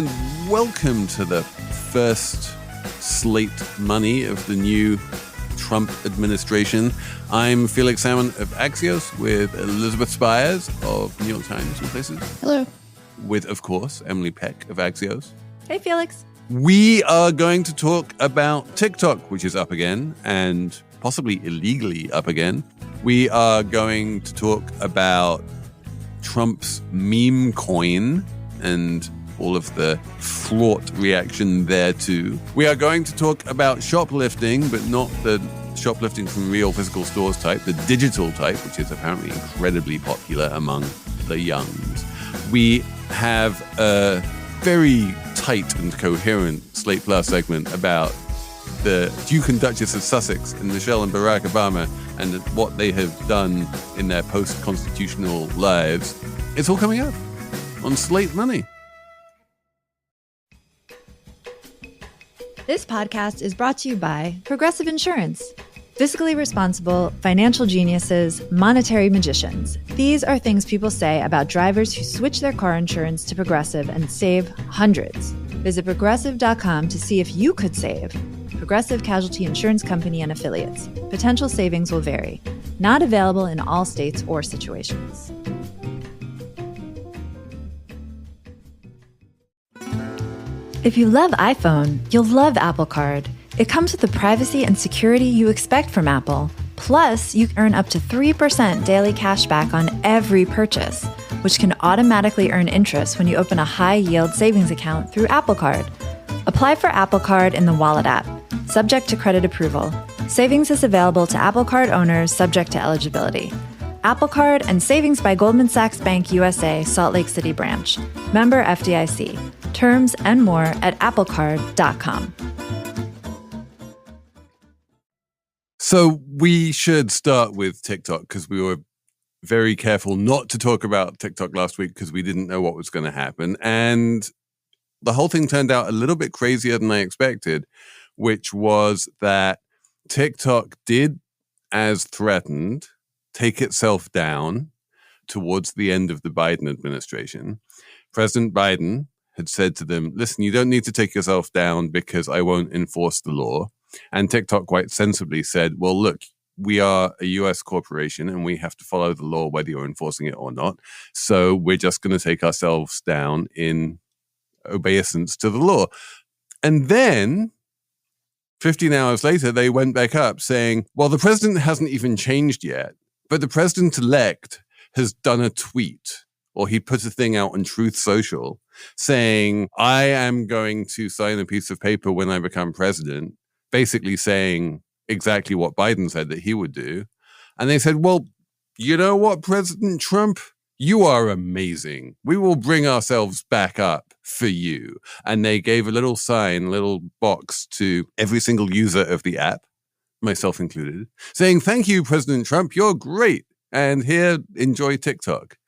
and welcome to the first Slate Money of the new Trump administration. I'm Felix Salmon of Axios with Elizabeth Spires of New York Times and places. Hello. With, of course, Emily Peck of Axios. Hey, Felix. We are going to talk about TikTok, which is up again and possibly illegally up again. We are going to talk about Trump's meme coin and all of the fraught reaction there too. We are going to talk about shoplifting, but not the shoplifting from real physical stores type, the digital type, which is apparently incredibly popular among the youngs. We have a very tight and coherent Slate Plus segment about the Duke and Duchess of Sussex and Michelle and Barack Obama and what they have done in their post-constitutional lives. It's all coming up on Slate Money. This podcast is brought to you by Progressive Insurance. Fiscally responsible, financial geniuses, monetary magicians. These are things people say about drivers who switch their car insurance to Progressive and save hundreds. Visit progressive.com to see if you could save. Progressive Casualty Insurance Company and Affiliates. Potential savings will vary. Not available in all states or situations. If you love iPhone, you'll love Apple Card. It comes with the privacy and security you expect from Apple. Plus, you can earn up to 3% daily cash back on every purchase, which can automatically earn interest when you open a high-yield savings account through Apple Card. Apply for Apple Card in the Wallet app, subject to credit approval. Savings is available to Apple Card owners subject to eligibility. Apple Card and Savings by Goldman Sachs Bank USA, Salt Lake City branch. Member FDIC. Terms and more at applecard.com. So we should start with TikTok because we were very careful not to talk about TikTok last week because we didn't know what was going to happen. And the whole thing turned out a little bit crazier than I expected, which was that TikTok did, as threatened, take itself down towards the end of the Biden administration. President Biden had said to them, listen, you don't need to take yourself down because I won't enforce the law. And TikTok quite sensibly said, well, look, we are a US corporation and we have to follow the law whether you're enforcing it or not. So we're just going to take ourselves down in obeisance to the law. And then 15 hours later, they went back up saying, well, the president hasn't even changed yet, but the president-elect has done a tweet, or he put a thing out on Truth Social saying, I am going to sign a piece of paper when I become president, basically saying exactly what Biden said that he would do. And they said, well, you know what, President Trump? You are amazing. We will bring ourselves back up for you. And they gave a little sign, a little box to every single user of the app, myself included, saying, thank you, President Trump. You're great. And here, enjoy TikTok.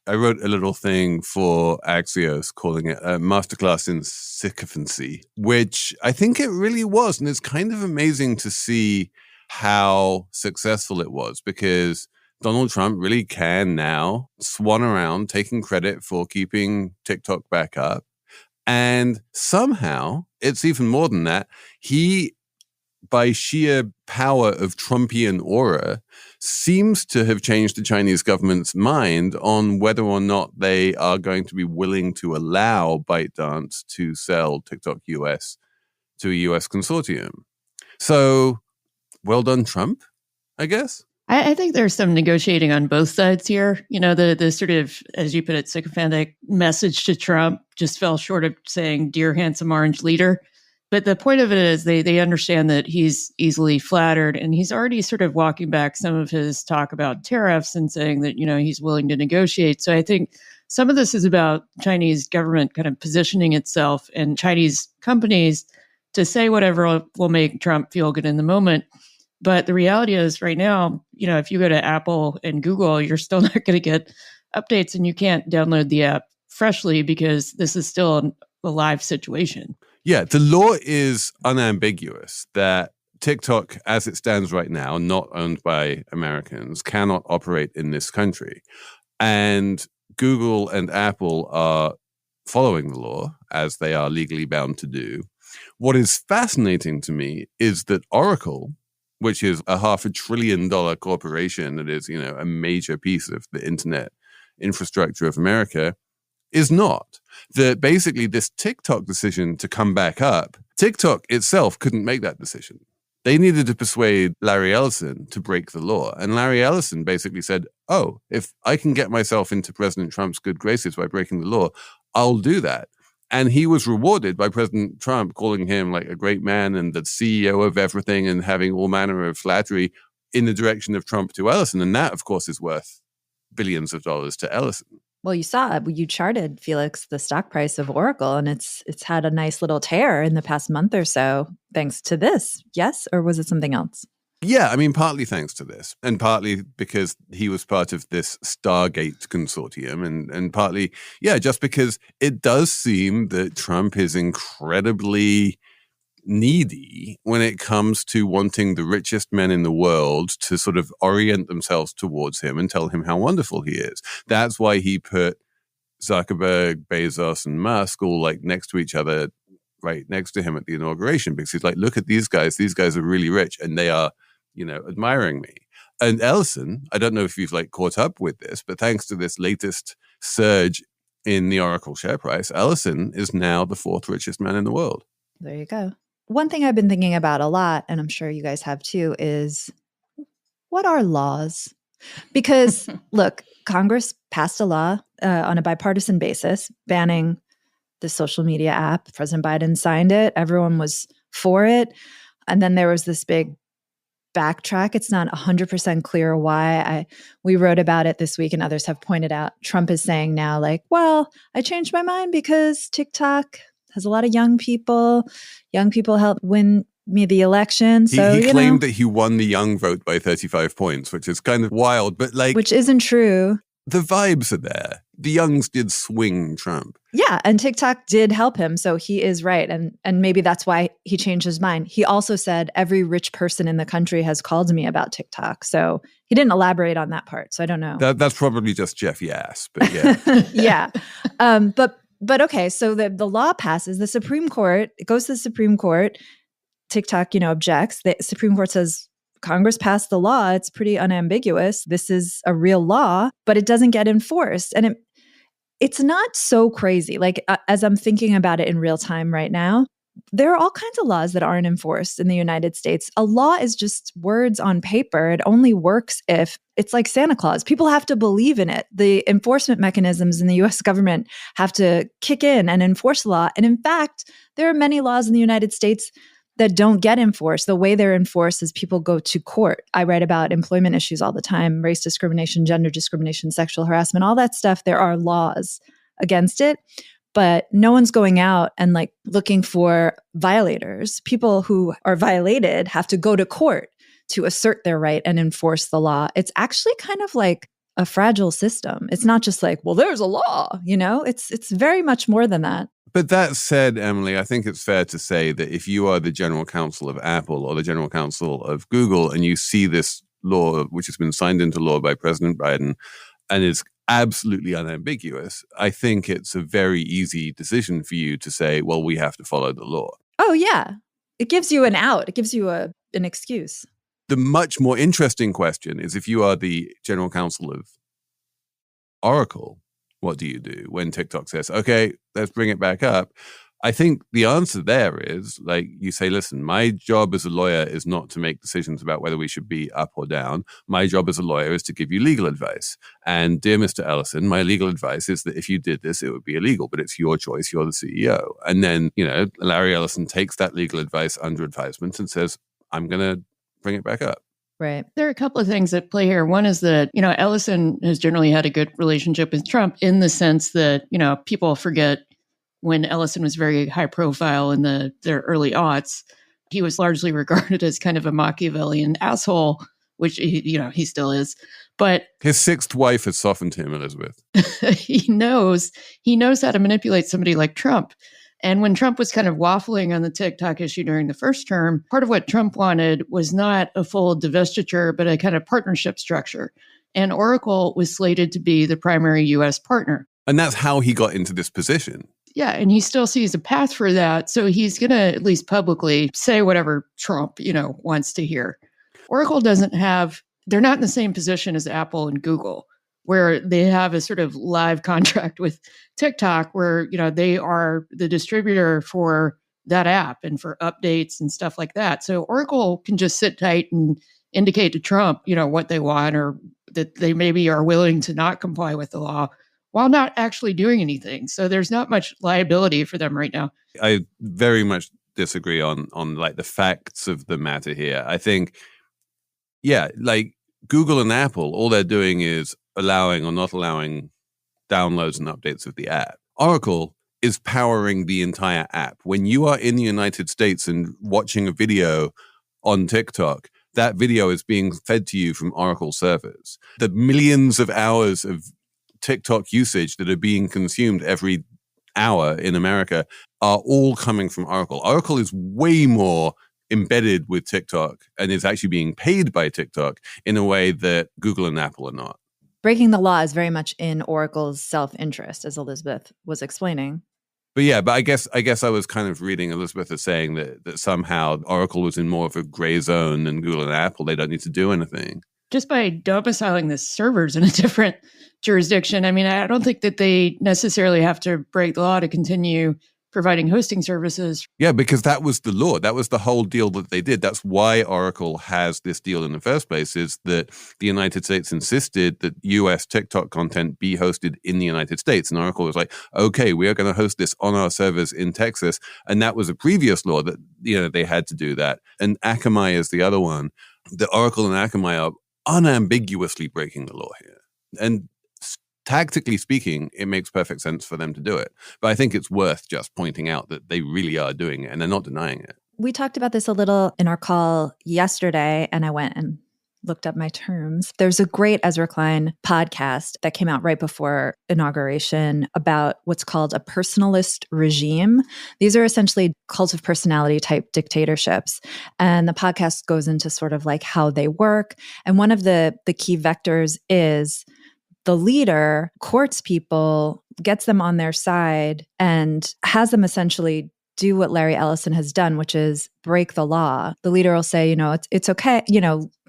I wrote a little thing for Axios calling it a masterclass in sycophancy, which I think it really was. And it's kind of amazing to see how successful it was because Donald Trump really can now swan around taking credit for keeping TikTok back up. And somehow, it's even more than that, he, by sheer power of Trumpian aura, seems to have changed the Chinese government's mind on whether or not they are going to be willing to allow ByteDance to sell TikTok US to a US consortium. So, well done, Trump, I guess. I think there's some negotiating on both sides here. You know, the sort of, as you put it, sycophantic message to Trump just fell short of saying, dear handsome orange leader. But the point of it is they understand that he's easily flattered, and he's already sort of walking back some of his talk about tariffs and saying that, you know, he's willing to negotiate. So I think some of this is about Chinese government kind of positioning itself and Chinese companies to say whatever will make Trump feel good in the moment. But the reality is right now, you know, if you go to Apple and Google, you're still not going to get updates and you can't download the app freshly because this is still a live situation. Yeah, the law is unambiguous that TikTok, as it stands right now, not owned by Americans, cannot operate in this country. And Google and Apple are following the law, as they are legally bound to do. What is fascinating to me is that Oracle, which is a $500 billion corporation that is, a major piece of the internet infrastructure of America, is not. That basically this TikTok decision to come back up, TikTok itself couldn't make that decision. They needed to persuade Larry Ellison to break the law. And Larry Ellison basically said, oh, if I can get myself into President Trump's good graces by breaking the law, I'll do that. And he was rewarded by President Trump calling him like a great man and the CEO of everything and having all manner of flattery in the direction of Trump to Ellison. And that, of course, is worth billions of dollars to Ellison. Well, you charted, Felix, the stock price of Oracle, and it's had a nice little tear in the past month or so thanks to this. Yes? Or was it something else? Yeah, I mean, partly thanks to this, and partly because he was part of this Stargate consortium, and partly, just because it does seem that Trump is incredibly needy when it comes to wanting the richest men in the world to sort of orient themselves towards him and tell him how wonderful he is. That's why he put Zuckerberg, Bezos, and Musk all like next to each other, right next to him at the inauguration, because he's like, look at these guys. These guys are really rich and they are, admiring me. And Ellison, I don't know if you've like caught up with this, but thanks to this latest surge in the Oracle share price, Ellison is now the fourth richest man in the world. There you go. One thing I've been thinking about a lot, and I'm sure you guys have too, is what are laws? Because look, Congress passed a law on a bipartisan basis banning the social media app. President Biden signed it. Everyone was for it. And then there was this big backtrack. It's not 100% clear why. We wrote about it this week and others have pointed out. Trump is saying now like, well, I changed my mind because TikTok has a lot of young people. Young people helped win me the election. So he claimed that he won the young vote by 35 points, which is kind of wild, but like... Which isn't true. The vibes are there. The youngs did swing Trump. Yeah, and TikTok did help him, so he is right. And maybe that's why he changed his mind. He also said, every rich person in the country has called me about TikTok. So he didn't elaborate on that part, so I don't know. That's probably just Jeff Yass, but yeah. Yeah. But okay, so the law passes. The Supreme Court, it goes to the Supreme Court. TikTok, objects. The Supreme Court says, Congress passed the law. It's pretty unambiguous. This is a real law, but it doesn't get enforced. And it's not so crazy. Like, as I'm thinking about it in real time right now, there are all kinds of laws that aren't enforced in the United States. A law is just words on paper. It only works if it's like Santa Claus. People have to believe in it. The enforcement mechanisms in the US government have to kick in and enforce the law. And in fact, there are many laws in the United States that don't get enforced. The way they're enforced is people go to court. I write about employment issues all the time, race discrimination, gender discrimination, sexual harassment, all that stuff. There are laws against it, but no one's going out and like looking for violators. People who are violated have to go to court to assert their right and enforce the law. It's actually kind of like a fragile system. It's not just like, well, there's a law, it's very much more than that. But that said, Emily, I think it's fair to say that if you are the general counsel of Apple or the general counsel of Google and you see this law, which has been signed into law by President Biden and is absolutely unambiguous, I think it's a very easy decision for you to say, well, we have to follow the law. Oh, yeah. It gives you an out. It gives you an excuse. The much more interesting question is if you are the general counsel of Oracle, what do you do when TikTok says, okay, let's bring it back up? I think the answer there is, like, you say, listen, my job as a lawyer is not to make decisions about whether we should be up or down. My job as a lawyer is to give you legal advice. And dear Mr. Ellison, my legal advice is that if you did this, it would be illegal, but it's your choice. You're the CEO. And then, Larry Ellison takes that legal advice under advisement and says, I'm going to bring it back up. Right. There are a couple of things at play here. One is that, Ellison has generally had a good relationship with Trump in the sense that, people forget when Ellison was very high profile in their early aughts, he was largely regarded as kind of a Machiavellian asshole, which, he still is. But his sixth wife has softened him, Elizabeth. he knows how to manipulate somebody like Trump. And when Trump was kind of waffling on the TikTok issue during the first term, part of what Trump wanted was not a full divestiture, but a kind of partnership structure. And Oracle was slated to be the primary U.S. partner. And that's how he got into this position. Yeah, and he still sees a path for that. So he's going to at least publicly say whatever Trump, wants to hear. Oracle doesn't have, they're not in the same position as Apple and Google, where they have a sort of live contract with TikTok where, they are the distributor for that app and for updates and stuff like that. So Oracle can just sit tight and indicate to Trump, what they want, or that they maybe are willing to not comply with the law while not actually doing anything. So there's not much liability for them right now. I very much disagree on like the facts of the matter here. I think, like Google and Apple, all they're doing is allowing or not allowing downloads and updates of the app. Oracle is powering the entire app. When you are in the United States and watching a video on TikTok, that video is being fed to you from Oracle servers. The millions of hours of TikTok usage that are being consumed every hour in America are all coming from Oracle. Oracle is way more embedded with TikTok and is actually being paid by TikTok in a way that Google and Apple are not. Breaking the law is very much in Oracle's self-interest, as Elizabeth was explaining. But I guess I was kind of reading Elizabeth as saying that somehow Oracle was in more of a gray zone than Google and Apple. They don't need to do anything. Just by domiciling the servers in a different jurisdiction, I mean, I don't think that they necessarily have to break the law to continue providing hosting services. Yeah, because that was the law. That was the whole deal that they did. That's why Oracle has this deal in the first place, is that the United States insisted that US TikTok content be hosted in the United States. And Oracle was like, okay, we are going to host this on our servers in Texas. And that was a previous law that, they had to do that. And Akamai is the other one. The Oracle and Akamai are unambiguously breaking the law here. And tactically speaking, it makes perfect sense for them to do it. But I think it's worth just pointing out that they really are doing it and they're not denying it. We talked about this a little in our call yesterday, and I went and looked up my terms. There's a great Ezra Klein podcast that came out right before inauguration about what's called a personalist regime. These are essentially cult of personality type dictatorships. And the podcast goes into sort of like how they work. And one of the key vectors is the leader courts people, gets them on their side, and has them essentially do what Larry Ellison has done, which is break the law. The leader will say, it's okay,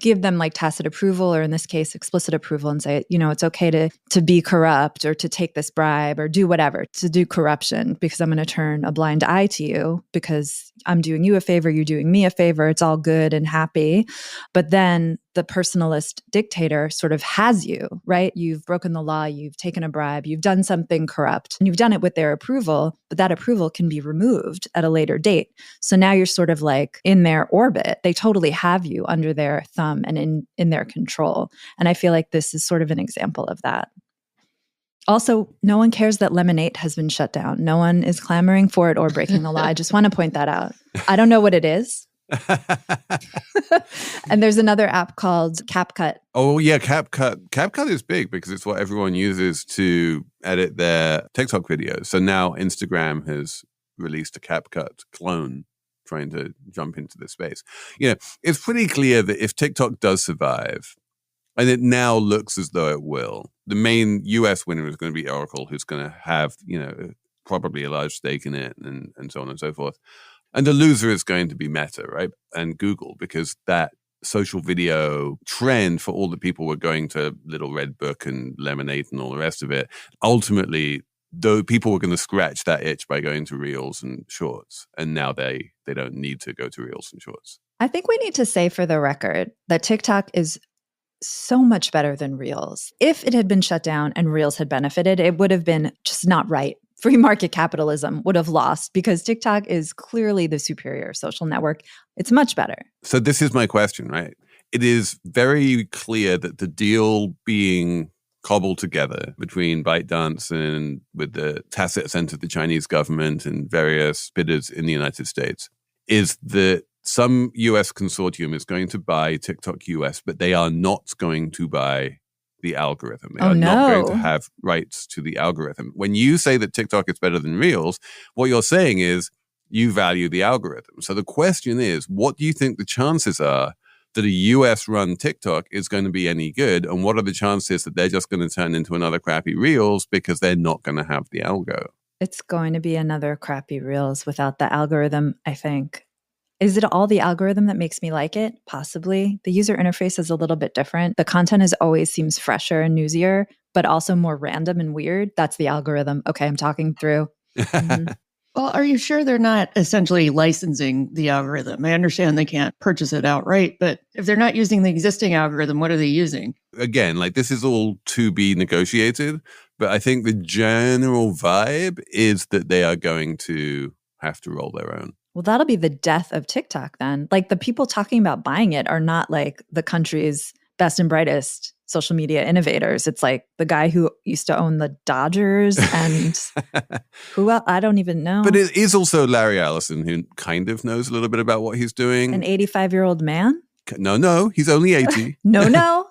give them like tacit approval, or in this case, explicit approval, and say, it's okay to be corrupt or to take this bribe or do whatever, to do corruption, because I'm going to turn a blind eye to you because I'm doing you a favor, you're doing me a favor, it's all good and happy. But then the personalist dictator sort of has you, right? You've broken the law, you've taken a bribe, you've done something corrupt, and you've done it with their approval, but that approval can be removed at a later date. So now you're sort of like in their orbit. They totally have you under their thumb and in their control. And I feel like this is sort of an example of that. Also, no one cares that Lemonade has been shut down. No one is clamoring for it or breaking the law. I just want to point that out. I don't know what it is. And there's another app called CapCut. Oh yeah, CapCut. CapCut is big because it's what everyone uses to edit their TikTok videos. So now Instagram has released a CapCut clone trying to jump into this space. It's pretty clear that if TikTok does survive, and it now looks as though it will, the main US winner is going to be Oracle, who's going to have, probably a large stake in it and so on and so forth. And the loser is going to be Meta, right? And Google, because that social video trend for all the people who were going to Little Red Book and Lemonade and all the rest of it, ultimately, though people were going to scratch that itch by going to Reels and Shorts. And now they don't need to go to Reels and Shorts. I think we need to say for the record that TikTok is so much better than Reels. If it had been shut down and Reels had benefited, it would have been just not right. Free market capitalism would have lost because TikTok is clearly the superior social network. It's much better. So this is my question, right? It is very clear that the deal being cobbled together between ByteDance and with the tacit assent of the Chinese government and various bidders in the United States is that some US consortium is going to buy TikTok US, but they are not going to buy the algorithm. They are not going to have rights to the algorithm. When you say that TikTok is better than Reels, what you're saying is you value the algorithm. So the question is, what do you think the chances are that a US-run TikTok is going to be any good, and what are the chances that they're just going to turn into another crappy Reels because they're not going to have the algo? It's going to be another crappy Reels without the algorithm, I think. Is it all the algorithm that makes me like it? Possibly. The user interface is a little bit different. The content always seems fresher and newsier, but also more random and weird. That's the algorithm. Okay, I'm talking through. Mm-hmm. Well, are you sure they're not essentially licensing the algorithm? I understand they can't purchase it outright, but if they're not using the existing algorithm, what are they using? Again, like this is all to be negotiated, but I think the general vibe is that they are going to have to roll their own. Well, that'll be the death of TikTok then. Like the people talking about buying it are not like the country's best and brightest social media innovators. It's like the guy who used to own the Dodgers and who else? I don't even know. But it is also Larry Ellison, who kind of knows a little bit about what he's doing. An 85-year-old man? No, he's only 80. No.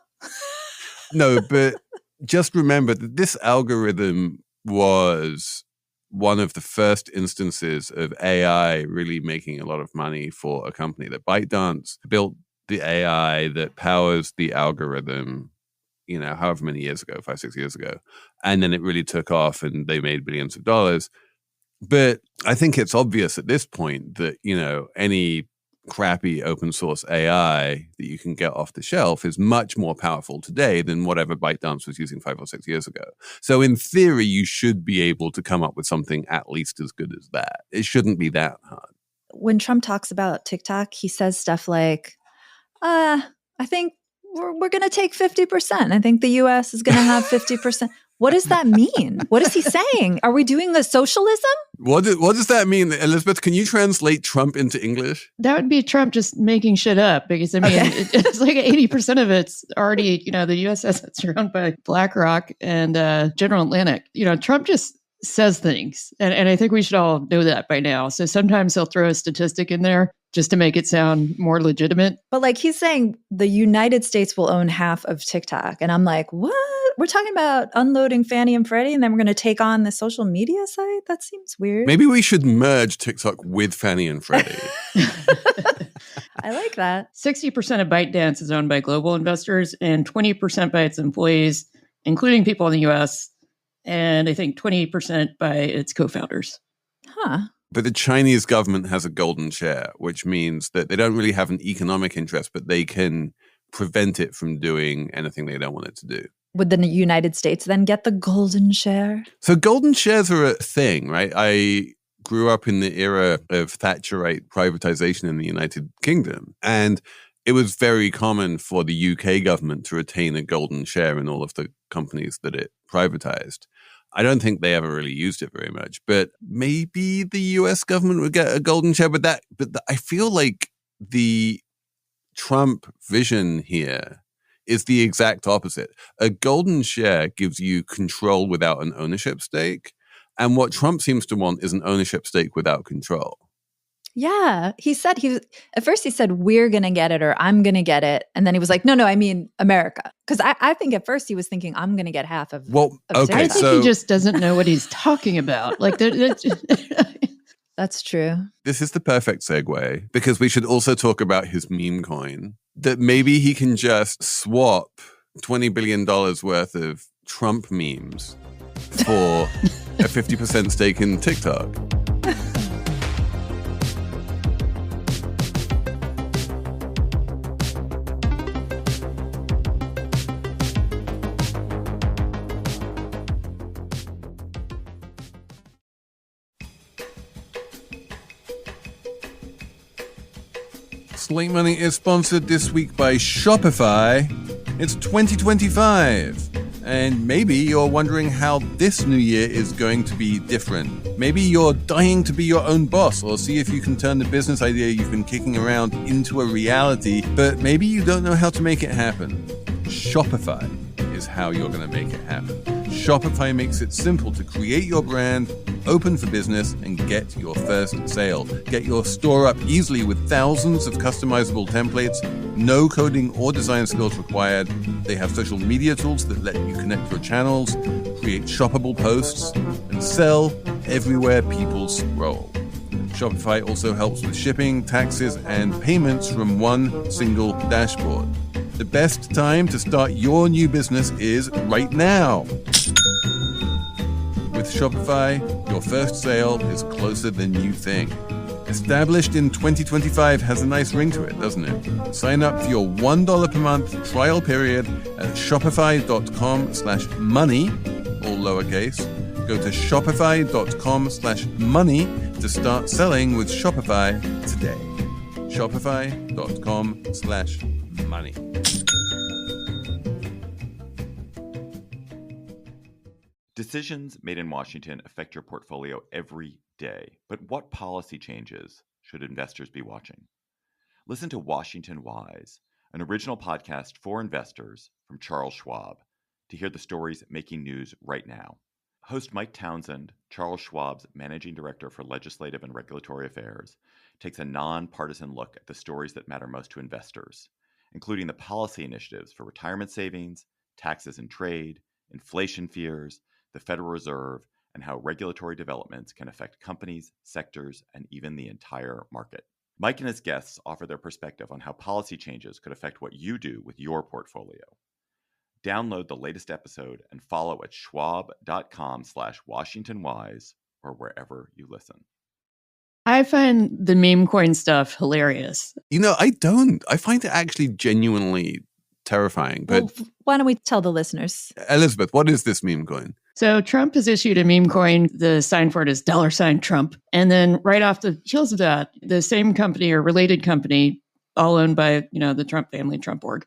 No, but just remember that this algorithm was one of the first instances of AI really making a lot of money for a company. That ByteDance built the AI that powers the algorithm, however many years ago, 5-6 years ago. And then it really took off and they made billions of dollars. But I think it's obvious at this point that, any crappy open source AI that you can get off the shelf is much more powerful today than whatever ByteDance was using 5 or 6 years ago. So in theory, you should be able to come up with something at least as good as that. It shouldn't be that hard. When Trump talks about TikTok, he says stuff like, I think we're going to take 50%. I think the US is going to have 50%. What does that mean? What is he saying? Are we doing the socialism? What does that mean? Elizabeth, can you translate Trump into English? That would be Trump just making shit up because, it's like 80% of it's already, the US assets are owned by BlackRock and General Atlantic. Trump just says things. And I think we should all know that by now. So sometimes he'll throw a statistic in there just to make it sound more legitimate. But like he's saying the United States will own half of TikTok. And I'm like, what? We're talking about unloading Fannie and Freddie and then we're going to take on the social media site? That seems weird. Maybe we should merge TikTok with Fannie and Freddie. I like that. 60% of ByteDance is owned by global investors and 20% by its employees, including people in the US, and I think 20% by its co-founders. Huh. But the Chinese government has a golden share, which means that they don't really have an economic interest, but they can prevent it from doing anything they don't want it to do. Would the United States then get the golden share? So golden shares are a thing, right? I grew up in the era of Thatcherite privatization in the United Kingdom, and it was very common for the UK government to retain a golden share in all of the companies that it privatized. I don't think they ever really used it very much, but maybe the US government would get a golden share. But I feel like the Trump vision here is the exact opposite. A golden share gives you control without an ownership stake. And what Trump seems to want is an ownership stake without control. Yeah. At first he said, we're going to get it or I'm going to get it. And then he was like, no, I mean America. Because I think at first he was thinking, I'm going to get half of okay, I think he just doesn't know what he's talking about. Like, That's true. This is the perfect segue because we should also talk about his meme coin. That maybe he can just swap $20 billion worth of Trump memes for a 50% stake in TikTok. Slate Money is sponsored this week by Shopify. It's 2025, and maybe you're wondering how this new year is going to be different. Maybe you're dying to be your own boss or see if you can turn the business idea you've been kicking around into a reality, but maybe you don't know how to make it happen. Shopify is how you're going to make it happen. Shopify makes it simple to create your brand, open for business, and get your first sale. Get your store up easily with thousands of customizable templates, no coding or design skills required. They have social media tools that let you connect your channels, create shoppable posts, and sell everywhere people scroll. Shopify also helps with shipping, taxes, and payments from one single dashboard. The best time to start your new business is right now. With Shopify, your first sale is closer than you think. Established in 2025 has a nice ring to it, doesn't it? Sign up for your $1 per month trial period at shopify.com/money, all lowercase. Go to shopify.com/money to start selling with Shopify today. Shopify.com/money. Decisions made in Washington affect your portfolio every day. But what policy changes should investors be watching? Listen to Washington Wise, an original podcast for investors from Charles Schwab, to hear the stories making news right now. Host Mike Townsend, Charles Schwab's managing director for legislative and regulatory affairs, takes a nonpartisan look at the stories that matter most to investors, including the policy initiatives for retirement savings, taxes and trade, inflation fears, the Federal Reserve, and how regulatory developments can affect companies, sectors, and even the entire market. Mike and his guests offer their perspective on how policy changes could affect what you do with your portfolio. Download the latest episode and follow at schwab.com/WashingtonWise or wherever you listen. I find the meme coin stuff hilarious. I don't. I find it actually genuinely terrifying. But why don't we tell the listeners? Elizabeth, what is this meme coin? So Trump has issued a meme coin. The sign for it is $Trump. And then right off the heels of that, the same company or related company, all owned by, the Trump family, Trump org,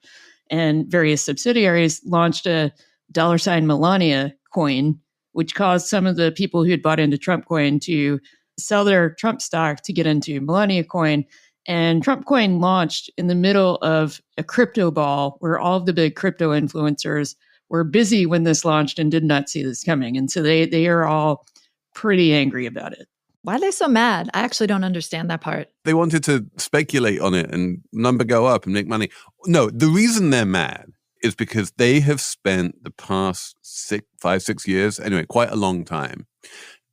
and various subsidiaries, launched a $Melania coin, which caused some of the people who had bought into Trump coin to sell their Trump stock to get into Melania coin. And Trump coin launched in the middle of a crypto ball where all of the big crypto influencers were busy when this launched and did not see this coming. And so they are all pretty angry about it. Why are they so mad? I actually don't understand that part. They wanted to speculate on it and number go up and make money. No, the reason they're mad is because they have spent the past 5-6 years, anyway, quite a long time,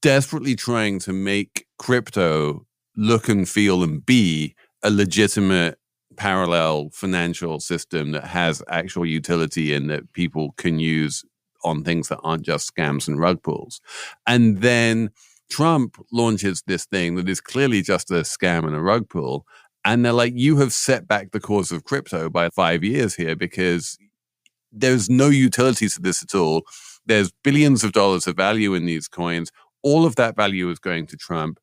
desperately trying to make crypto look and feel and be a legitimate parallel financial system that has actual utility and that people can use on things that aren't just scams and rug pulls. And then Trump launches this thing that is clearly just a scam and a rug pull. And they're like, you have set back the course of crypto by 5 years here because there's no utility to this at all. There's billions of dollars of value in these coins. All of that value is going to Trump.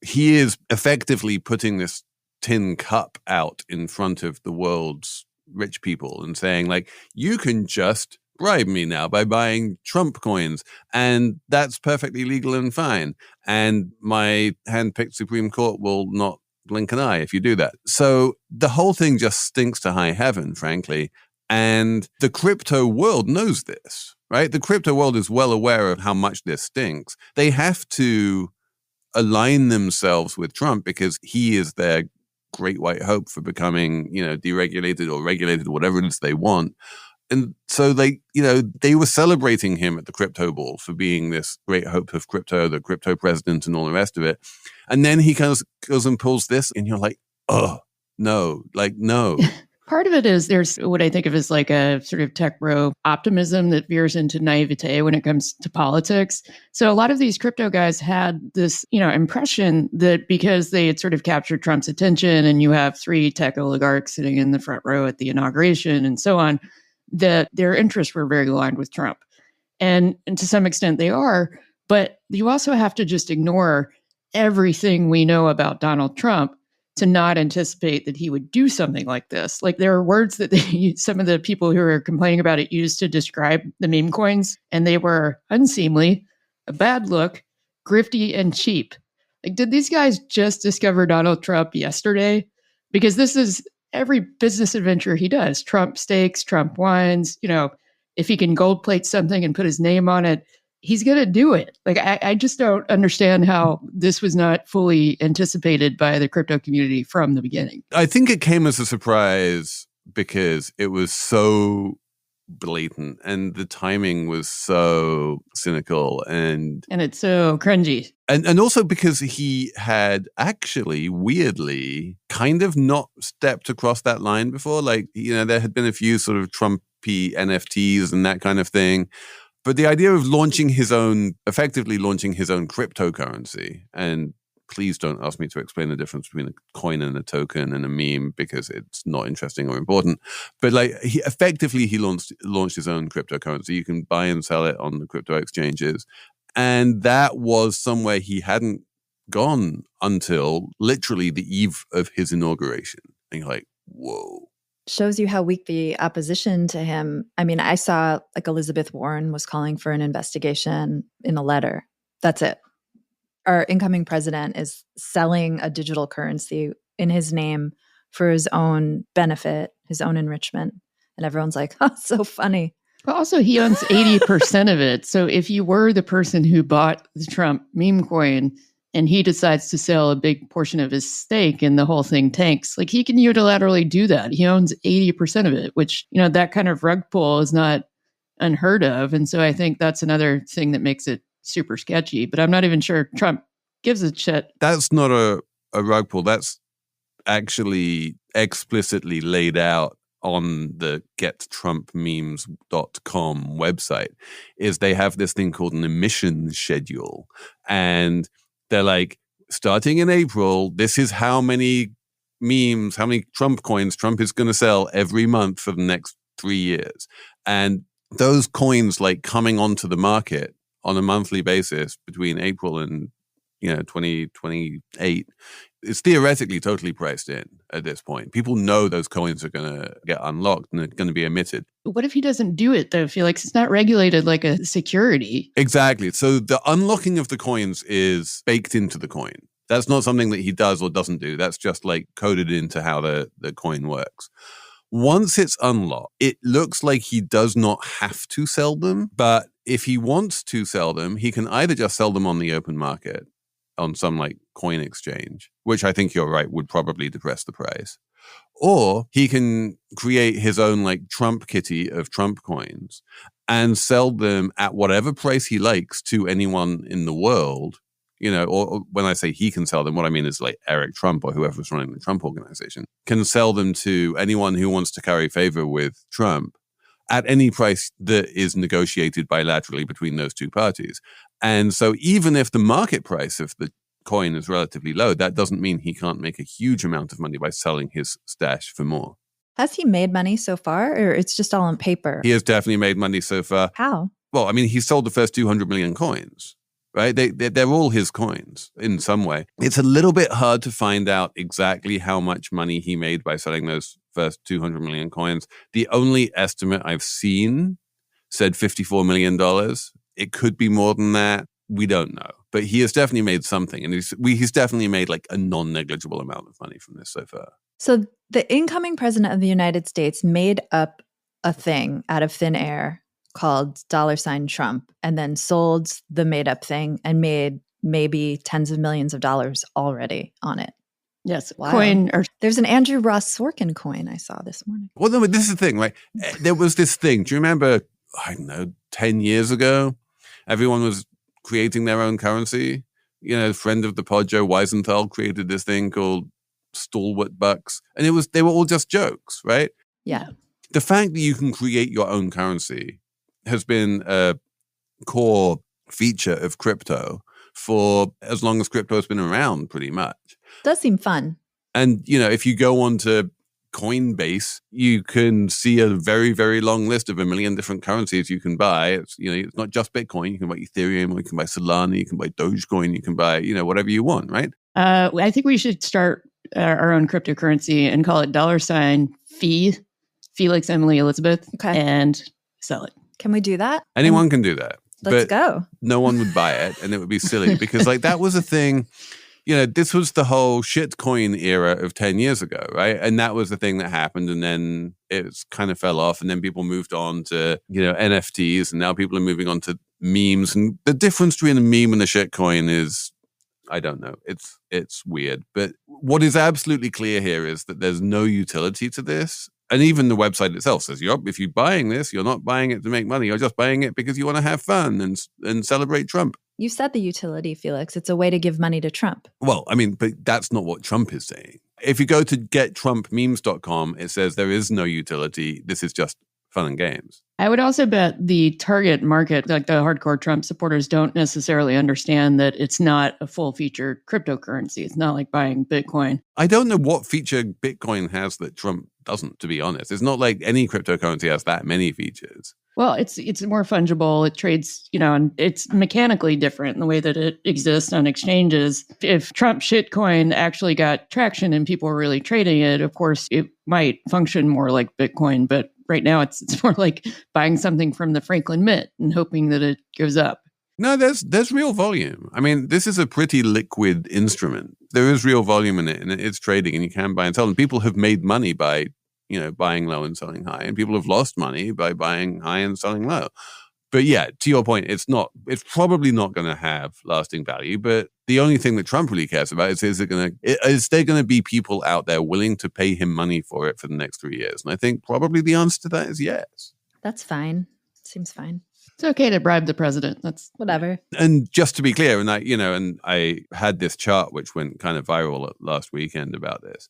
He is effectively putting this tin cup out in front of the world's rich people and saying, like, you can just bribe me now by buying Trump coins, and that's perfectly legal and fine. And my hand-picked Supreme Court will not blink an eye if you do that. So the whole thing just stinks to high heaven, frankly. And the crypto world knows this, right? The crypto world is well aware of how much this stinks. They have to align themselves with Trump because he is their great white hope for becoming, deregulated or regulated, whatever it is they want. And so they were celebrating him at the crypto ball for being this great hope of crypto, the crypto president and all the rest of it. And then he kind of goes and pulls this and you're like, oh, no, no. Part of it is there's what I think of as like a sort of tech bro optimism that veers into naivete when it comes to politics. So a lot of these crypto guys had this, impression that because they had sort of captured Trump's attention and you have 3 tech oligarchs sitting in the front row at the inauguration and so on, that their interests were very aligned with Trump. And to some extent they are, but you also have to just ignore everything we know about Donald Trump to not anticipate that he would do something like this. Like there are words that some of the people who are complaining about it used to describe the meme coins, and they were unseemly, a bad look, grifty, and cheap. Like, did these guys just discover Donald Trump yesterday? Because this is every business adventure he does. Trump steaks, Trump wines, if he can gold plate something and put his name on it, he's going to do it. Like, I just don't understand how this was not fully anticipated by the crypto community from the beginning. I think it came as a surprise because it was so blatant, and the timing was so cynical, and it's so cringy. And also because he had actually, weirdly, kind of not stepped across that line before. Like, there had been a few sort of Trumpy NFTs and that kind of thing. But the idea of effectively launching his own cryptocurrency, and please don't ask me to explain the difference between a coin and a token and a meme because it's not interesting or important. But he launched his own cryptocurrency. You can buy and sell it on the crypto exchanges. And that was somewhere he hadn't gone until literally the eve of his inauguration. And you're like, whoa. Shows you how weak the opposition to him. I mean, I saw Elizabeth Warren was calling for an investigation in a letter. That's it. Our incoming president is selling a digital currency in his name for his own benefit, his own enrichment. And everyone's like, oh, so funny. But also, he owns 80% of it. So if you were the person who bought the Trump meme coin and he decides to sell a big portion of his stake and the whole thing tanks, he can unilaterally do that. He owns 80% of it, which, that kind of rug pull is not unheard of. And so I think that's another thing that makes it super sketchy. But I'm not even sure Trump gives a shit. That's not a rug pull. That's actually explicitly laid out on the gettrumpmemes.com website. Is they have this thing called an emissions schedule. And they're like, starting in April, this is how many memes, how many Trump coins Trump is going to sell every month for the next 3 years. And those coins coming onto the market on a monthly basis between April and 2028, it's theoretically totally priced in at this point. People know those coins are going to get unlocked and they're going to be emitted. What if he doesn't do it, though? Felix, it's not regulated like a security. Exactly. So the unlocking of the coins is baked into the coin. That's not something that he does or doesn't do. That's just coded into how the coin works. Once it's unlocked, it looks like he does not have to sell them. But if he wants to sell them, he can either just sell them on the open market on some coin exchange, which I think you're right would probably depress the price. Or he can create his own Trump kitty of Trump coins and sell them at whatever price he likes to anyone in the world. Or when I say he can sell them, what I mean is Eric Trump or whoever's running the Trump organization can sell them to anyone who wants to curry favor with Trump at any price that is negotiated bilaterally between those two parties. And so even if the market price of the coin is relatively low, that doesn't mean he can't make a huge amount of money by selling his stash for more. Has he made money so far, or it's just all on paper? He has definitely made money so far. How? Well, I mean, he sold the first 200 million coins, right? They're all his coins in some way. It's a little bit hard to find out exactly how much money he made by selling those first 200 million coins. The only estimate I've seen said $54 million. It could be more than that. We don't know. But he has definitely made something. And he's definitely made a non-negligible amount of money from this so far. So the incoming president of the United States made up a thing out of thin air called $Trump and then sold the made up thing and made maybe tens of millions of dollars already on it. Yes. Wow. Coin. There's an Andrew Ross Sorkin coin I saw this morning. Well, no, but this is the thing, right? There was this thing. Do you remember, 10 years ago, everyone was creating their own currency? Friend of the pod, Joe Weisenthal, created this thing called Stalwart Bucks. And they were all just jokes, right? Yeah. The fact that you can create your own currency has been a core feature of crypto for as long as crypto has been around, pretty much. Does seem fun. And, if you go onto Coinbase, you can see a very, very long list of 1 million different currencies you can buy. It's, it's not just Bitcoin. You can buy Ethereum, or you can buy Solana, you can buy Dogecoin, you can buy, whatever you want, right? I think we should start our own cryptocurrency and call it $Fee, Felix, Emily, Elizabeth, and sell it. Can we do that? Anyone can do that. Let's go. No one would buy it, and it would be silly because that was a thing. This was the whole shitcoin era of 10 years ago, right? And that was the thing that happened. And then it kind of fell off. And then people moved on to, NFTs. And now people are moving on to memes. And the difference between a meme and a shitcoin is, I don't know. It's weird. But what is absolutely clear here is that there's no utility to this. And even the website itself says, if you're buying this, you're not buying it to make money. You're just buying it because you want to have fun and celebrate Trump. You said the utility, Felix. It's a way to give money to Trump. Well, I mean, but that's not what Trump is saying. If you go to gettrumpmemes.com, it says there is no utility. This is just fun and games. I would also bet the target market, like the hardcore Trump supporters, don't necessarily understand that it's not a full-featured cryptocurrency. It's not like buying Bitcoin. I don't know what feature Bitcoin has that Trump doesn't, to be honest. It's not like any cryptocurrency has that many features. Well, it's more fungible. It trades, and it's mechanically different in the way that it exists on exchanges. If Trump shitcoin actually got traction and people were really trading it, of course, it might function more like Bitcoin. But right now, it's more like buying something from the Franklin Mint and hoping that it goes up. No, there's real volume. I mean, this is a pretty liquid instrument. There is real volume in it, and it's trading, and you can buy and sell. And people have made money by buying low and selling high, and people have lost money by buying high and selling low. But yeah, to your point, it's probably not going to have lasting value. But the only thing that Trump really cares about is there going to be people out there willing to pay him money for it for the next 3 years? And I think probably the answer to that is yes. That's fine. Seems fine. It's okay to bribe the president. That's whatever. And just to be clear, and I had this chart which went kind of viral last weekend about this.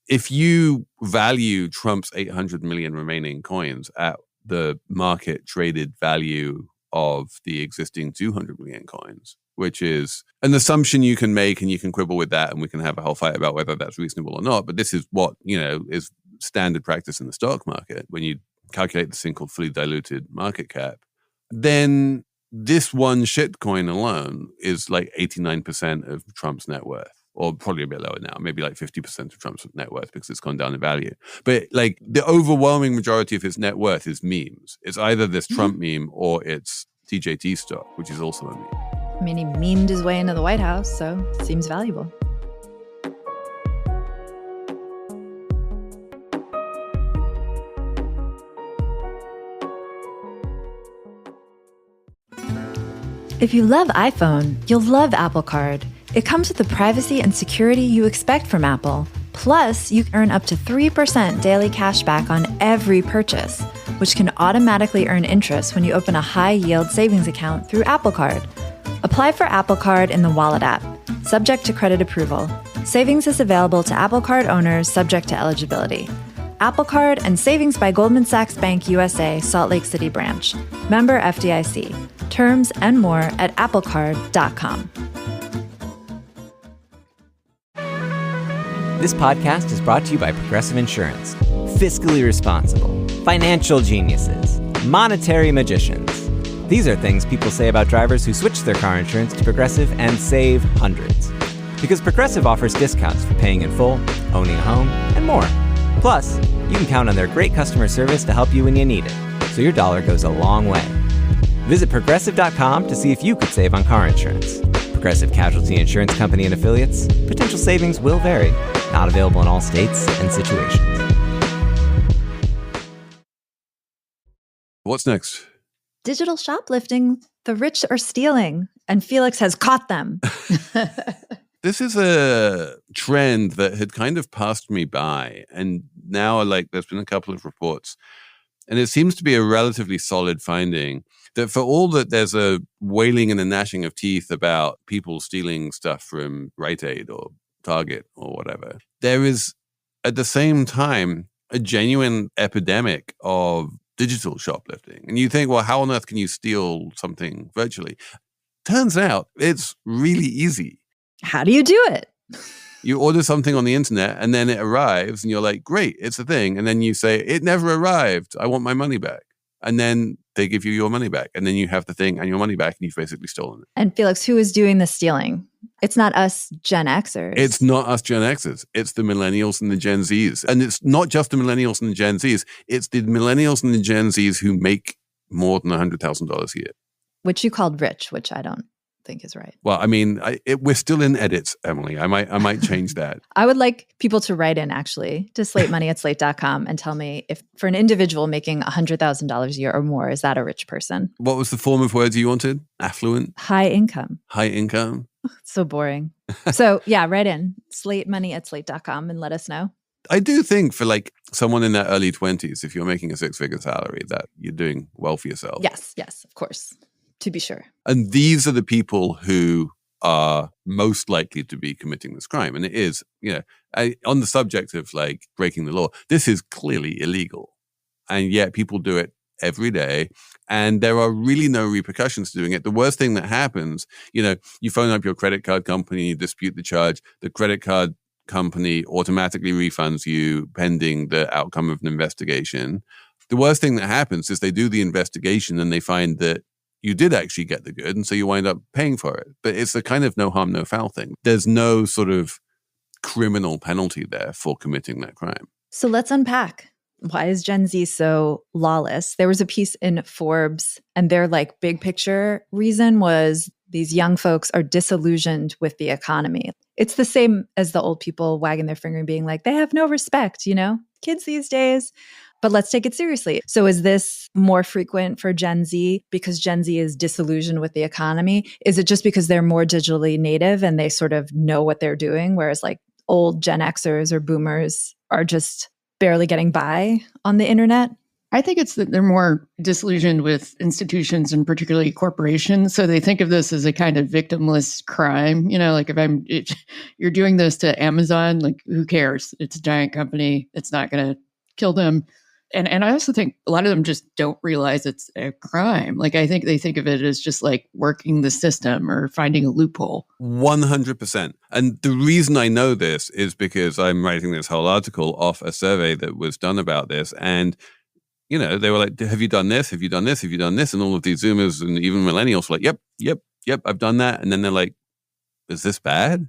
If you value Trump's 800 million remaining coins at the market traded value of the existing 200 million coins, which is an assumption you can make, and you can quibble with that, and we can have a whole fight about whether that's reasonable or not. But this is what, is standard practice in the stock market when you calculate this thing called fully diluted market cap. Then this one shitcoin alone is like 89% of Trump's net worth. Or probably a bit lower now, maybe like 50% of Trump's net worth because it's gone down in value. But like the overwhelming majority of his net worth is memes. It's either this Trump meme or it's TJT stock, which is also a meme. I mean, he memed his way into the White House, so seems valuable. If you love iPhone, you'll love Apple Card. It comes with the privacy and security you expect from Apple. Plus, you can earn up to 3% daily cash back on every purchase, which can automatically earn interest when you open a high-yield savings account through Apple Card. Apply for Apple Card in the Wallet app, subject to credit approval. Savings is available to Apple Card owners subject to eligibility. Apple Card and Savings by Goldman Sachs Bank USA, Salt Lake City branch. Member FDIC. Terms and more at applecard.com. This podcast is brought to you by Progressive Insurance. Fiscally responsible, financial geniuses, monetary magicians. These are things people say about drivers who switch their car insurance to Progressive and save hundreds. Because Progressive offers discounts for paying in full, owning a home, and more. Plus, you can count on their great customer service to help you when you need it, so your dollar goes a long way. Visit Progressive.com to see if you could save on car insurance. Progressive Casualty Insurance Company and Affiliates. Potential savings will vary. Not available in all states and situations. What's next? Digital shoplifting. The rich are stealing, and Felix has caught them. This is a trend that had kind of passed me by, and now there's been a couple of reports, and it seems to be a relatively solid finding that for all that there's a wailing and a gnashing of teeth about people stealing stuff from Rite Aid or Target or whatever, there is at the same time a genuine epidemic of digital shoplifting. And you think, well, how on earth can you steal something virtually? Turns out it's really easy. How do you do it? You order something on the internet and then it arrives and you're like, great, it's a thing. And then you say, it never arrived. I want my money back. And then they give you your money back. And then you have the thing and your money back and you've basically stolen it. And Felix, who is doing the stealing? It's not us Gen Xers. It's not us Gen Xers. It's the millennials and the Gen Zs. And it's not just the millennials and the Gen Zs. It's the millennials and the Gen Zs who make more than $100,000 a year. Which you called rich, which I don't think is right. Well, I mean, we're still in edits, Emily. I might change that. I would like people to write in, actually, to slatemoney@slate.com and tell me if for an individual making $100,000 a year or more, is that a rich person? What was the form of words you wanted? Affluent? High income. High income? So boring. So yeah, write in slatemoney@slate.com and let us know. I do think for like someone in their early 20s, if you're making a 6-figure salary, that you're doing well for yourself. Yes, of course, to be sure. And these are the people who are most likely to be committing this crime. And it is, on the subject of like breaking the law, this is clearly illegal. And yet people do it every day. And there are really no repercussions to doing it. The worst thing that happens, you phone up your credit card company, you dispute the charge, the credit card company automatically refunds you pending the outcome of an investigation. The worst thing that happens is they do the investigation and they find that you did actually get the good, and so you wind up paying for it. But it's a kind of no harm, no foul thing. There's no sort of criminal penalty there for committing that crime. So let's unpack. Why is Gen Z so lawless? There was a piece in Forbes, and their like big picture reason was these young folks are disillusioned with the economy. It's the same as the old people wagging their finger and being like, they have no respect, kids these days. But let's take it seriously. So is this more frequent for Gen Z because Gen Z is disillusioned with the economy? Is it just because they're more digitally native and they sort of know what they're doing, whereas like old Gen Xers or boomers are just barely getting by on the internet? I think it's that they're more disillusioned with institutions and particularly corporations. So they think of this as a kind of victimless crime. Like if you're doing this to Amazon, like who cares? It's a giant company. It's not going to kill them. And I also think a lot of them just don't realize it's a crime. Like, I think they think of it as just like working the system or finding a loophole. 100%. And the reason I know this is because I'm writing this whole article off a survey that was done about this. And, they were like, have you done this? Have you done this? Have you done this? And all of these Zoomers and even millennials were like, yep, I've done that. And then they're like, is this bad?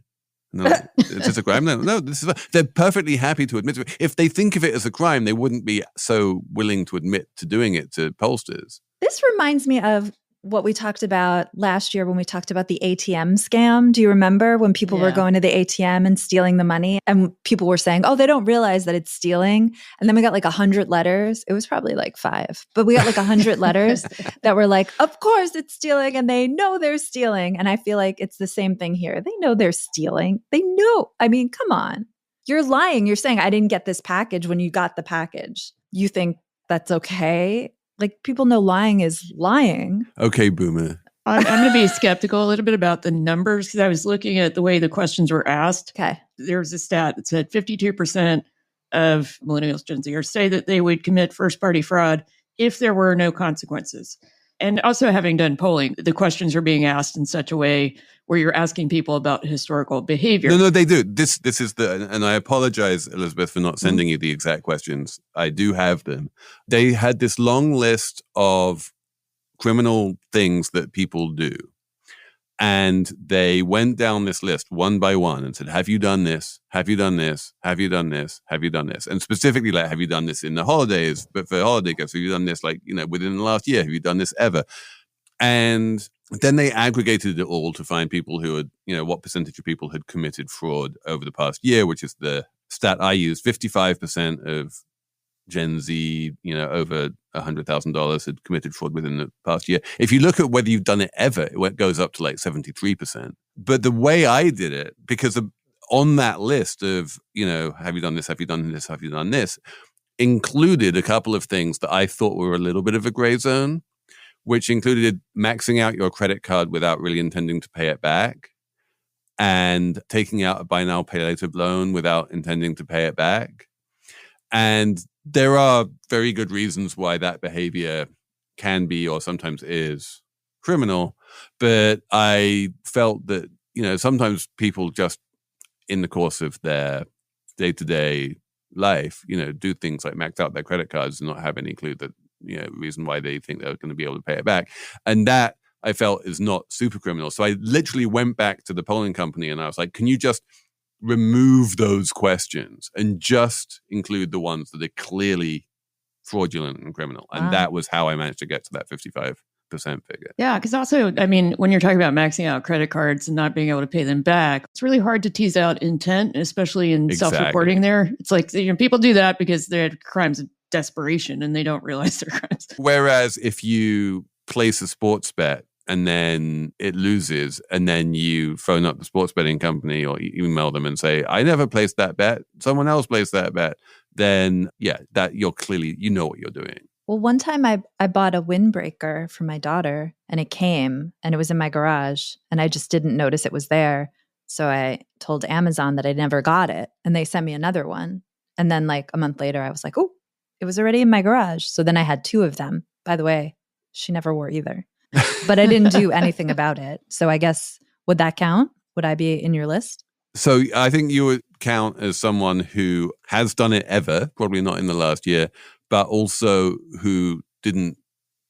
No, is this a crime? No, this is. They're perfectly happy to admit to it. If they think of it as a crime, they wouldn't be so willing to admit to doing it to pollsters. This reminds me of what we talked about last year when we talked about the ATM scam. Do you remember when people were going to the ATM and stealing the money and people were saying, oh, they don't realize that it's stealing. And then we got like 100 letters. It was probably like 5, but we got like 100 letters that were like, of course it's stealing, and they know they're stealing. And I feel like it's the same thing here. They know they're stealing. They know. I mean, come on. You're lying. You're saying I didn't get this package when you got the package. You think that's okay? Like, people know lying is lying. Okay, boomer. I'm going to be skeptical a little bit about the numbers because I was looking at the way the questions were asked. Okay. There was a stat that said 52% of millennials, Gen Zers say that they would commit first-party fraud if there were no consequences. And also, having done polling, the questions are being asked in such a way where you're asking people about historical behavior. No, they do. This is and I apologize, Elizabeth, for not sending you the exact questions. I do have them. They had this long list of criminal things that people do. And they went down this list one by one and said, have you done this? Have you done this? Have you done this? Have you done this? And specifically, like, have you done this in the holidays? But for holiday gifts, have you done this, like, within the last year? Have you done this ever? And then they aggregated it all to find people who had, what percentage of people had committed fraud over the past year, which is the stat I used. 55% of Gen Z, over $100,000 had committed fraud within the past year. If you look at whether you've done it ever, it goes up to like 73%. But the way I did it, because on that list of, have you done this, have you done this, have you done this, included a couple of things that I thought were a little bit of a gray zone, which included maxing out your credit card without really intending to pay it back, and taking out a buy now, pay later loan without intending to pay it back. And there are very good reasons why that behavior can be, or sometimes is, criminal. But I felt that, sometimes people just in the course of their day-to-day life, do things like max out their credit cards and not have any clue that, reason why they think they're going to be able to pay it back. And that, I felt, is not super criminal. So I literally went back to the polling company and I was like, can you just remove those questions and just include the ones that are clearly fraudulent and criminal? And that was how I managed to get to that 55% figure. Yeah, because also, when you're talking about maxing out credit cards and not being able to pay them back, it's really hard to tease out intent, especially in self-reporting there. It's like, people do that because they're crimes of desperation and they don't realize they're crimes. Whereas if you place a sports bet and then it loses, and then you phone up the sports betting company or email them and say, I never placed that bet, someone else placed that bet, then that you're clearly, you know what you're doing. Well, one time I bought a windbreaker for my daughter, and it came and it was in my garage, and I just didn't notice it was there. So I told Amazon that I never got it, and they sent me another one. And then like a month later, I was like, oh, it was already in my garage. So then I had 2 of them. By the way, she never wore either. But I didn't do anything about it. So I guess, would that count? Would I be in your list? So I think you would count as someone who has done it ever, probably not in the last year, but also who didn't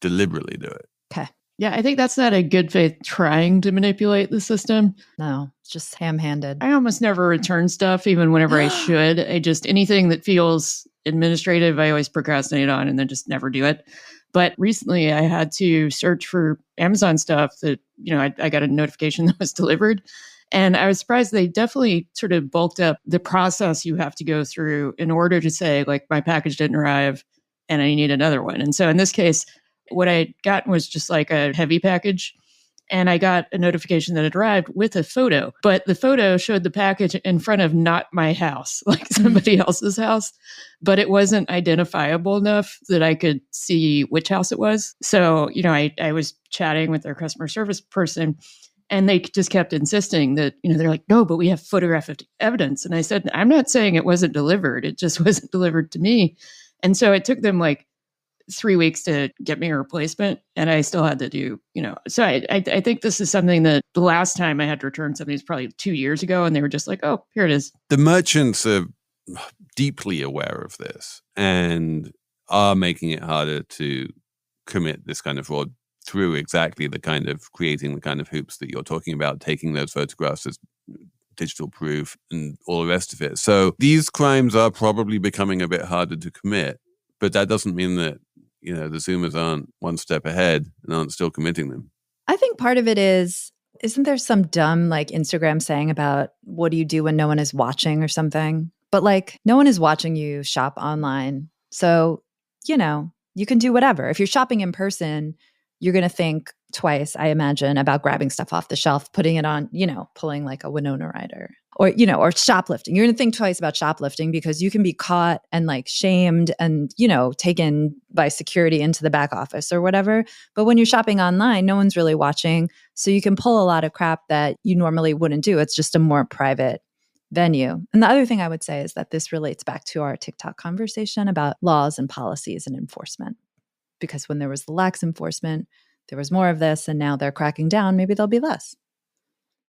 deliberately do it. Okay. Yeah, I think that's not a good faith trying to manipulate the system. No, it's just ham-handed. I almost never return stuff, even whenever I should. Anything that feels administrative, I always procrastinate on and then just never do it. But recently I had to search for Amazon stuff that, I got a notification that was delivered. And I was surprised they definitely sort of bulked up the process you have to go through in order to say, like, my package didn't arrive and I need another one. And so in this case, what I had gotten was just like a heavy package. And I got a notification that it arrived with a photo. But the photo showed the package in front of not my house, like somebody else's house. But it wasn't identifiable enough that I could see which house it was. So, I was chatting with their customer service person, and they just kept insisting that, they're like, no, but we have photographic evidence. And I said, I'm not saying it wasn't delivered. It just wasn't delivered to me. And so it took them like 3 weeks to get me a replacement, and I still had to do, so I think this is something that the last time I had to return something was probably 2 years ago, and they were just like, oh, here it is. The merchants are deeply aware of this and are making it harder to commit this kind of fraud through exactly creating the kind of hoops that you're talking about, taking those photographs as digital proof and all the rest of it. So these crimes are probably becoming a bit harder to commit, but that doesn't mean that, the Zoomers aren't one step ahead and aren't still committing them. I think part of it isn't there some dumb like Instagram saying about what do you do when no one is watching or something? But like no one is watching you shop online. So, you can do whatever. If you're shopping in person, you're going to think twice, I imagine, about grabbing stuff off the shelf, putting it on, pulling like a Winona Ryder or shoplifting. You're going to think twice about shoplifting because you can be caught and like shamed and, taken by security into the back office or whatever. But when you're shopping online, no one's really watching. So you can pull a lot of crap that you normally wouldn't do. It's just a more private venue. And the other thing I would say is that this relates back to our TikTok conversation about laws and policies and enforcement. Because when there was the lax enforcement, there was more of this, and now they're cracking down. Maybe there'll be less.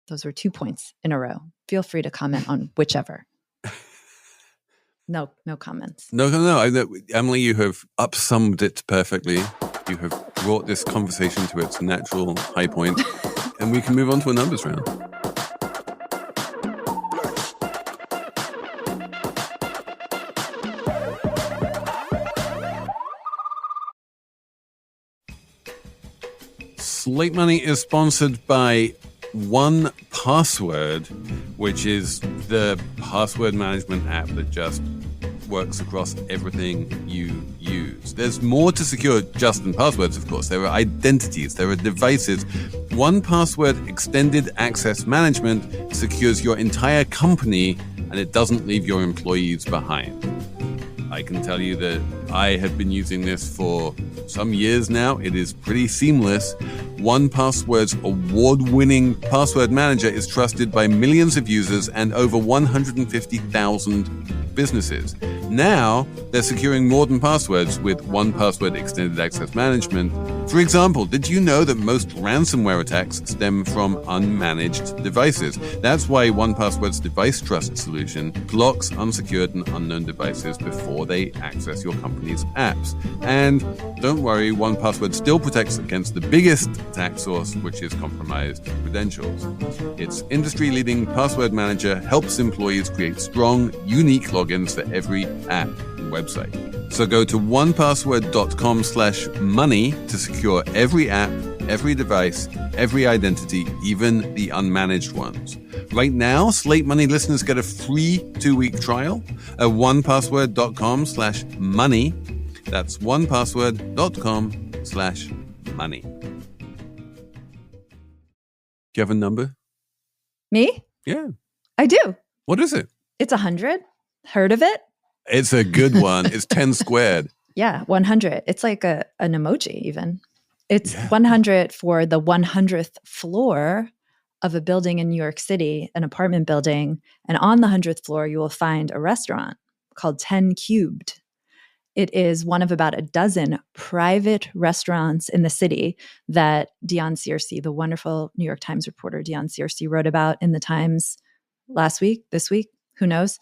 Those were 2 points in a row. Feel free to comment on whichever. No comments. No. Emily, you have upsummed it perfectly. You have brought this conversation to its natural high point, and we can move on to a numbers round. Slate Money is sponsored by 1Password, which is the password management app that just works across everything you use. There's more to secure just than passwords, of course. There are identities, there are devices. 1Password Extended Access Management secures your entire company, and it doesn't leave your employees behind. I can tell you that I have been using this for some years now. It is pretty seamless. 1Password's award-winning password manager is trusted by millions of users and over 150,000 businesses. Now, they're securing more than passwords with 1Password Extended Access Management. For example, did you know that most ransomware attacks stem from unmanaged devices? That's why 1Password's device trust solution blocks unsecured and unknown devices before they access your company's apps. And don't worry, 1Password still protects against the biggest attack source, which is compromised credentials. Its industry-leading password manager helps employees create strong, unique logins for every app and website. So go to 1password.com/money to secure every app, every device, every identity, even the unmanaged ones. Right now, Slate Money listeners get a free 2-week trial at 1password.com/money. That's 1password.com/money. you have a number? Me? Yeah. I do. What is it? It's 100. Heard of it? It's a good one. It's 10 squared. Yeah, 100. It's like an emoji even. It's Yeah. 100 for the 100th floor of a building in New York City, an apartment building. And on the 100th floor, you will find a restaurant called 10 Cubed. It is one of about a dozen private restaurants in the city that Dion Searcy, the wonderful New York Times reporter Dion Searcy, wrote about in the Times last week, this week, who knows?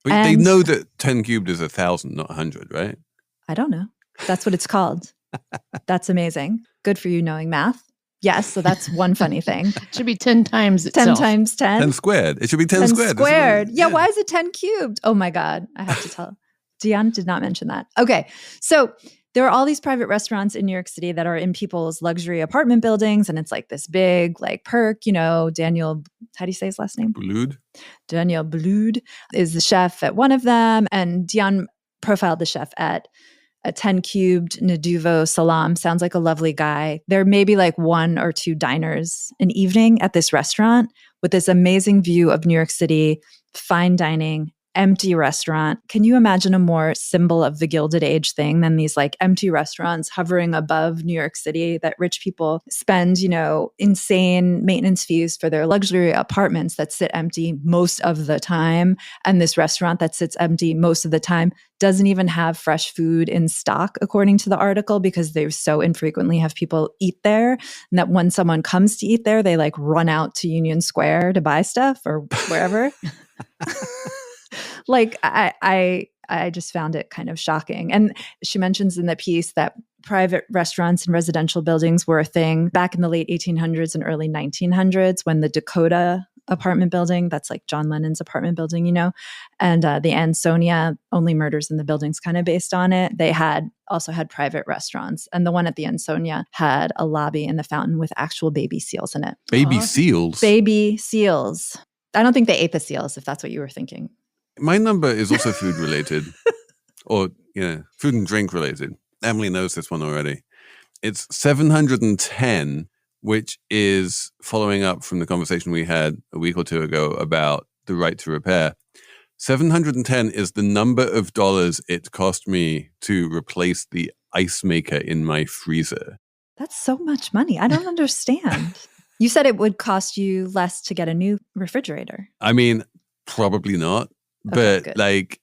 But they know that 10 cubed is 1,000, not 100, right? I don't know. That's what it's called. That's amazing. Good for you knowing math. Yes, so that's one funny thing. It should be 10 times 10 itself. times 10? 10 squared. It should be 10 squared. Squared. Yeah, why is it 10 cubed? Oh my God. I have to tell. Dion did not mention that. Okay. So there are all these private restaurants in New York City that are in people's luxury apartment buildings. And it's like this big like perk, Daniel, how do you say his last name? Blood. Daniel Blood is the chef at one of them. And Dion profiled the chef at a 10 cubed Naduvo Salam. Sounds like a lovely guy. There may be like one or two diners an evening at this restaurant with this amazing view of New York City, fine dining, empty restaurant. Can you imagine a more symbol of the Gilded Age thing than these like empty restaurants hovering above New York City that rich people spend, insane maintenance fees for their luxury apartments that sit empty most of the time. And this restaurant that sits empty most of the time doesn't even have fresh food in stock, according to the article, because they so infrequently have people eat there. And that when someone comes to eat there, they like run out to Union Square to buy stuff or wherever. Like I just found it kind of shocking. And she mentions in the piece that private restaurants and residential buildings were a thing back in the late 1800s and early 1900s when the Dakota apartment building, that's like John Lennon's apartment building, and the Ansonia, Only Murders in the Building's kind of based on it. They also had private restaurants. And the one at the Ansonia had a lobby in the fountain with actual baby seals in it. Baby seals? Baby seals. I don't think they ate the seals, if that's what you were thinking. My number is also food related or, food and drink related. Emily knows this one already. It's 710, which is following up from the conversation we had a week or two ago about the right to repair. 710 is the number of dollars it cost me to replace the ice maker in my freezer. That's so much money. I don't understand. You said it would cost you less to get a new refrigerator. I mean, probably not. Okay, but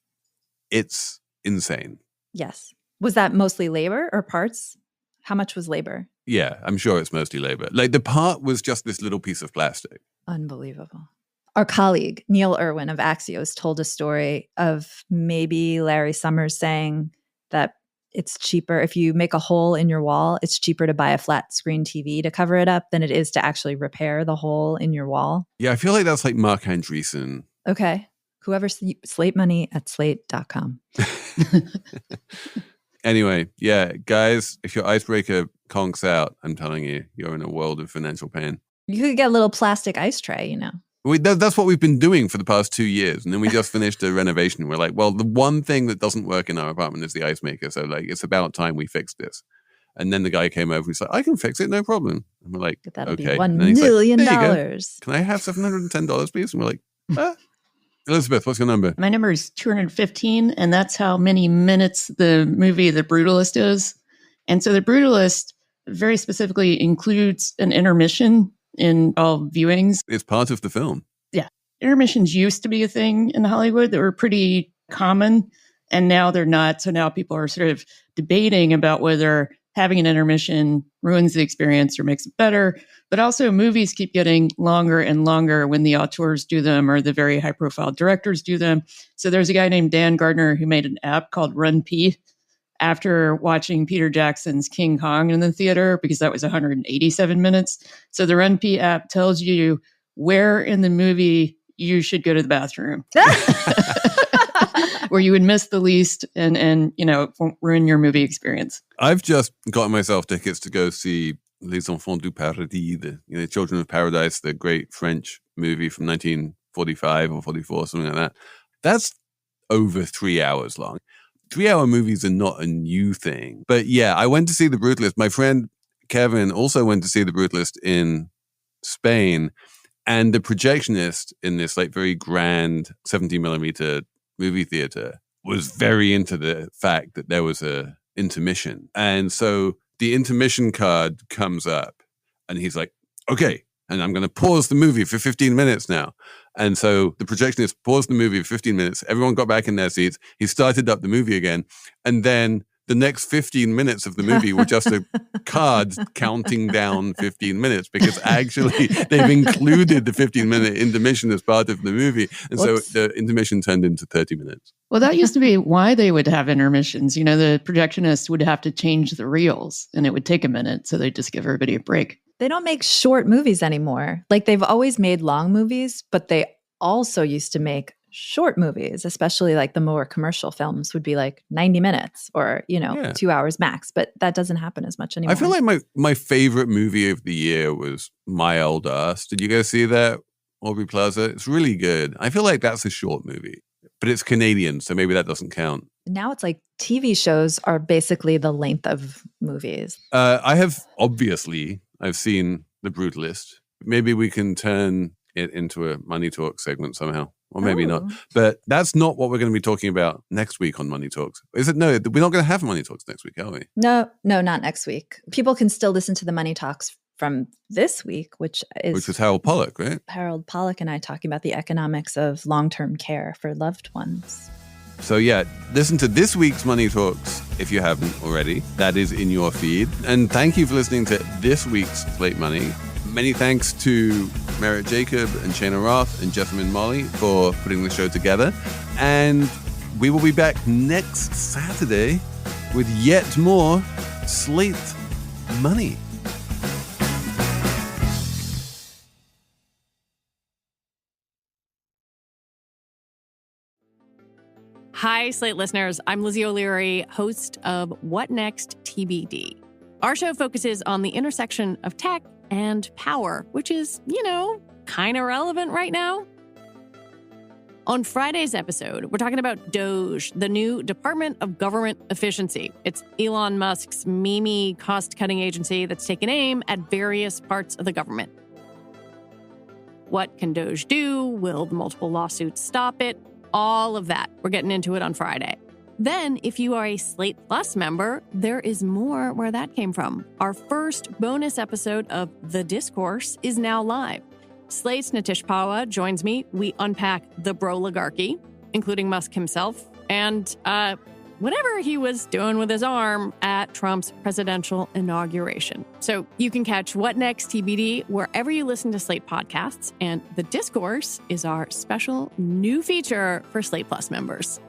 it's insane. Yes. Was that mostly labor or parts? How much was labor? Yeah, I'm sure it's mostly labor. Like the part was just this little piece of plastic. Unbelievable. Our colleague, Neil Irwin of Axios, told a story of maybe Larry Summers saying that it's cheaper if you make a hole in your wall, it's cheaper to buy a flat screen TV to cover it up than it is to actually repair the hole in your wall. Yeah, I feel like that's like Mark Andreessen. Okay. Whoever, Slate money at slate.com. Anyway, yeah, guys, if your icebreaker conks out, I'm telling you, you're in a world of financial pain. You could get a little plastic ice tray, That's what we've been doing for the past 2 years. And then we just finished a renovation. We're like, well, the one thing that doesn't work in our apartment is the ice maker. So like, it's about time we fix this. And then the guy came over and he's like, I can fix it, no problem. And we're like, that'll okay. be $1 million. Can I have $710, please? And we're like, Elizabeth, what's your number? My number is 215, and that's how many minutes the movie The Brutalist is. And so The Brutalist very specifically includes an intermission in all viewings. It's part of the film. Yeah. Intermissions used to be a thing in Hollywood that were pretty common, and now they're not. So now people are sort of debating about whether having an intermission ruins the experience or makes it better. But also movies keep getting longer and longer when the auteurs do them or the very high profile directors do them. So there's a guy named Dan Gardner who made an app called Run P after watching Peter Jackson's King Kong in the theater, because that was 187 minutes. So the Run P app tells you where in the movie you should go to the bathroom. Where you would miss the least and won't ruin your movie experience. I've just gotten myself tickets to go see Les Enfants du Paradis, the Children of Paradise, the great French movie from 1945 or 44, something like that. That's over 3 hours long. 3-hour movies are not a new thing. But yeah, I went to see The Brutalist. My friend Kevin also went to see The Brutalist in Spain. And the projectionist in this like very grand 70 millimeter movie theater was very into the fact that there was a intermission. And so the intermission card comes up and he's like, okay, and I'm going to pause the movie for 15 minutes now. And so the projectionist paused the movie for 15 minutes. Everyone got back in their seats. He started up the movie again. And then the next 15 minutes of the movie were just a card counting down 15 minutes because actually they've included the 15-minute intermission as part of the movie. And so the intermission turned into 30 minutes. Well, that used to be why they would have intermissions. You know, the projectionists would have to change the reels and it would take a minute. So they'd just give everybody a break. They don't make short movies anymore. Like they've always made long movies, but they also used to make short movies, especially like the more commercial films would be like 90 minutes or, 2 hours max. But that doesn't happen as much anymore. I feel like my favorite movie of the year was My Old Ass. Did you guys see that? Aubrey Plaza? It's really good. I feel like that's a short movie, but it's Canadian, so maybe that doesn't count. Now it's like TV shows are basically the length of movies. I've seen The Brutalist. Maybe we can turn it into a Money Talk segment somehow. Or maybe not. But that's not what we're going to be talking about next week on Money Talks. Is it? No, we're not going to have Money Talks next week, are we? No, not next week. People can still listen to the Money Talks from this week, which is Harold Pollack, right? Harold Pollack and I talking about the economics of long-term care for loved ones. So yeah, listen to this week's Money Talks if you haven't already. That is in your feed. And thank you for listening to this week's Slate Money. Many thanks to Merritt Jacob and Cheyna Roth and Jessamine Molli for putting the show together. And we will be back next Saturday with yet more Slate Money. Hi, Slate listeners. I'm Lizzie O'Leary, host of What Next TBD. Our show focuses on the intersection of tech and power, which is, kind of relevant right now. On Friday's episode, we're talking about DOGE, the new Department of Government Efficiency. It's Elon Musk's meme cost-cutting agency that's taken aim at various parts of the government. What can DOGE do? Will the multiple lawsuits stop it? All of that. We're getting into it on Friday. Then, if you are a Slate Plus member, there is more where that came from. Our first bonus episode of The Discourse is now live. Slate's Nitish Pawa joins me. We unpack the broligarchy, including Musk himself, and whatever he was doing with his arm at Trump's presidential inauguration. So you can catch What Next TBD wherever you listen to Slate podcasts, and The Discourse is our special new feature for Slate Plus members.